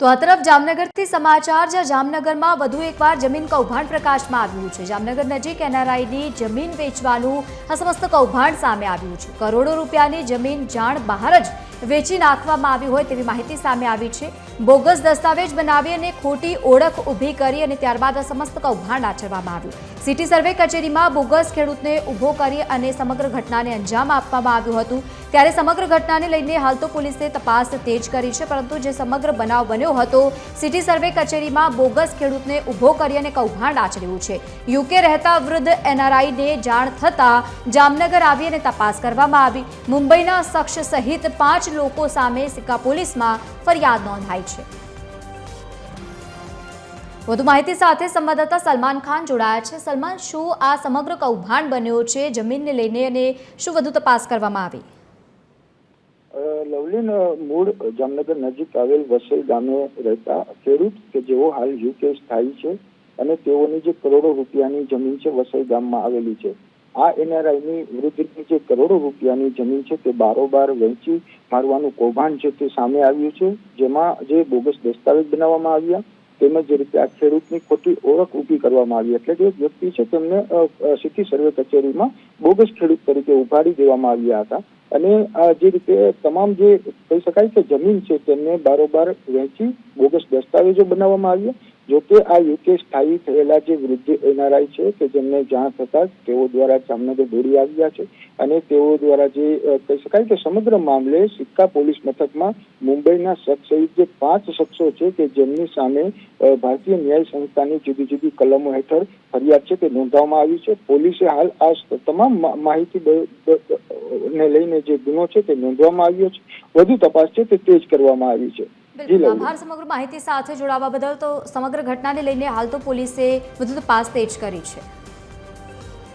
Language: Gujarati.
તો આ તરફ જામનગરથી સમાચાર જ્યાં જામનગરમાં વધુ એકવાર જમીન કૌભાંડ પ્રકાશમાં આવ્યું છે। જામનગર નજીક એનઆરઆઈની જમીન વેચવાનું આ સમસ્ત કૌભાંડ સામે આવ્યું છે। કરોડો રૂપિયાની જમીન જાણ બહાર જ વેચી નાખવામાં આવી હોય તેવી માહિતી સામે આવી છે। બોગસ દસ્તાવેજ બનાવી અને ખોટી ઓળખ ઊભી કરી અને ત્યારબાદ આ સમસ્ત કૌભાંડ આચરવામાં આવ્યું। સિટી સર્વે કચેરીમાં બોગસ ખેડૂતને ઊભો કરી અને સમગ્ર ઘટનાને અંજામ આપવામાં આવ્યું હતું। ત્યારે સમગ્ર ઘટનાને લઈને હાલ તો પોલીસે તપાસ તેજ કરી છે, પરંતુ જે સમગ્ર બનાવ બન્યો હતો સિટી સર્વે કચેરીમાં બોગસ ખેડૂતને ઊભો કરી અને કૌભાંડ આચર્યું છે। યુકે રહેતા વૃદ્ધ એનઆરઆઈને જાણ થતા જામનગર આવી અને તપાસ કરવામાં આવી। મુંબઈના શખ્સ સહિત 5 લોકો સામે સિક્કા પોલીસમાં ફરિયાદ નોંધાઈ છે। વધુ માહિતી સાથે સંવાદદાતા સલમાન ખાન જોડાયા છે। સલમાન, શું આ સમગ્ર કૌભાંડ બન્યો છે જમીનને લઈને અને શું વધુ તપાસ કરવામાં આવી? લવલીન મૂળ જામનગર નજીક આવેલ વસઈ ગામે રહેતા ખેડૂત કે જેઓ હાલ યુકે સ્થાયી છે અને તેઓની જે કરોડો રૂપિયાની જમીન છે વસઈ ગામમાં આવેલી છે। આ એનઆરઆઈની વૃદ્ધની જે કરોડો રૂપિયાની જમીન છે તે બારોબાર વેચી મારવાનું કૌભાંડ છે તે સામે આવ્યું છે, જેમાં જે બોગસ દસ્તાવેજ બનાવવામાં આવ્યા તેમજ જે રીતે આ ખેડૂતની ખોટી ઓળખ ઊભી કરવામાં આવી। એટલે કે વ્યક્તિ છે તેમને સિટી સર્વે કચેરીમાં બોગસ ખેડૂત તરીકે ઉભાડી દેવામાં આવ્યા હતા અને જે રીતે તમામ જે કહી શકાય કે જમીન છે તેમને બારોબાર વેચી બોગસ દસ્તાવેજો બનાવવામાં આવ્યા। જોકે આ યુકે સ્થાયી થયેલા જે વૃદ્ધ એનઆરઆઈ છે કે જેમને જાણ થતા તેઓ દ્વારા જામનગર દોડી આવ્યા છે અને તેઓ દ્વારા જે કહી શકાય કે સમગ્ર મામલે સિક્કા પોલીસ મથકમાં મુંબઈના શખ્સ સહિત જે 5 શખ્સો છે કે જેમની સામે ભારતીય ન્યાય સંસ્થાની જુદી જુદી કલમો હેઠળ ફરિયાદ છે તે નોંધવામાં આવી છે। પોલીસે હાલ આ તમામ માહિતી ને લઈને જે ગુનો છે તે નોંધવામાં આવ્યો છે। વધુ તપાસ છે તે તેજ કરવામાં આવી છે। આભાર સમગ્ર માહિતી સાથે જોડાવા બદલ। તો સમગ્ર ઘટનાને લઈને હાલ તો પોલીસે વધુ તપાસ તેજ કરી છે।